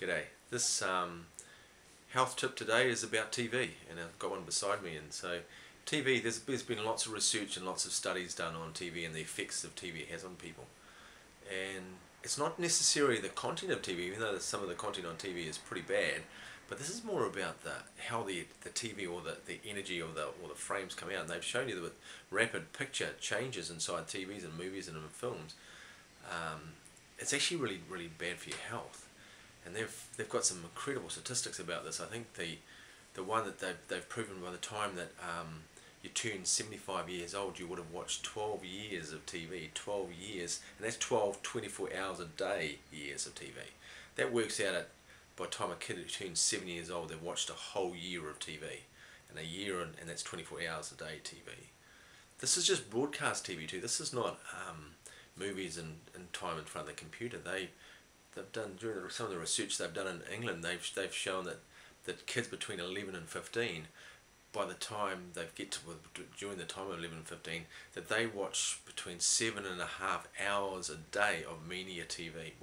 G'day. This health tip today is about TV, and I've got one beside me. And so TV, there's been lots of research and lots of studies done on TV and the effects of TV has on people. And it's not necessarily the content of TV, even though some of the content on TV is pretty bad, but this is more about how the TV or the energy or the frames come out. And they've shown you that with rapid picture changes inside TVs and movies and in films, it's actually really bad for your health. And they've got some incredible statistics about this. I think the one that they've proven by the time that you turn 75 years old, you would have watched 12 years of TV, 12 years, and that's 12 24 hours a day years of TV. That works out at, by the time a kid turns 7 years old, they've watched a whole year of TV, and a year, and that's 24 hours a day TV. This is just broadcast TV too. This is not movies and time in front of the computer. They've done, during some of the research they've done in England, they've shown that kids between 11 and 15, by the time they get to, during the time of 11 and 15, that they watch between 7.5 hours a day of media TV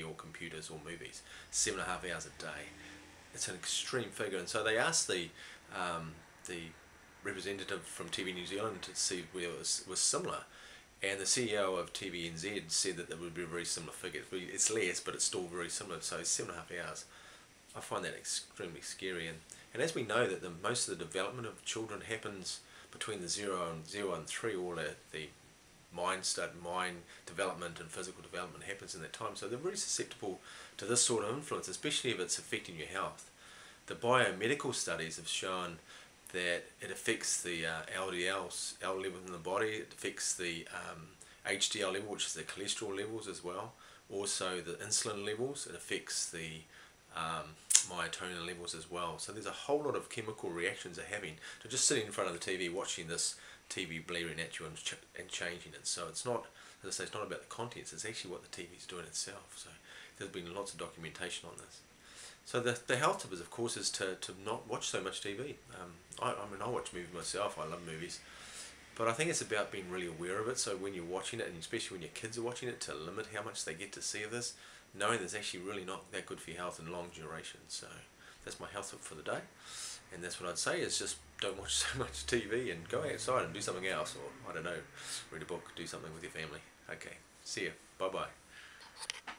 or computers or movies. 7.5 hours a day. It's an extreme figure. And so they asked the representative from TV New Zealand to see whether it was similar. And the CEO of TVNZ said that there would be a very similar figure. It's less, but it's still very similar. So 7.5 hours. I find that extremely scary. And as we know that most of the development of children happens between the 0 and 3, all the mind development and physical development happens in that time. So they're very susceptible to this sort of influence, especially if it's affecting your health. The biomedical studies have shown that it affects the LDL level in the body, it affects the HDL level, which is the cholesterol levels as well, also the insulin levels, it affects the melatonin levels as well. So there's a whole lot of chemical reactions they're having to just sitting in front of the TV watching this TV blaring at you and changing it. So it's not, as I say, it's not about the contents, it's actually what the TV is doing itself. So there's been lots of documentation on this. So the health tip is, of course, is to not watch so much TV. I mean, I watch movies myself, I love movies, but I think it's about being really aware of it. So when you're watching it, and especially when your kids are watching it, to limit how much they get to see of this, knowing that it's actually really not that good for your health in long duration. So that's my health tip for the day, and that's what I'd say is just don't watch so much TV and go outside and do something else, or I don't know, read a book, do something with your family. Okay, see ya, bye bye.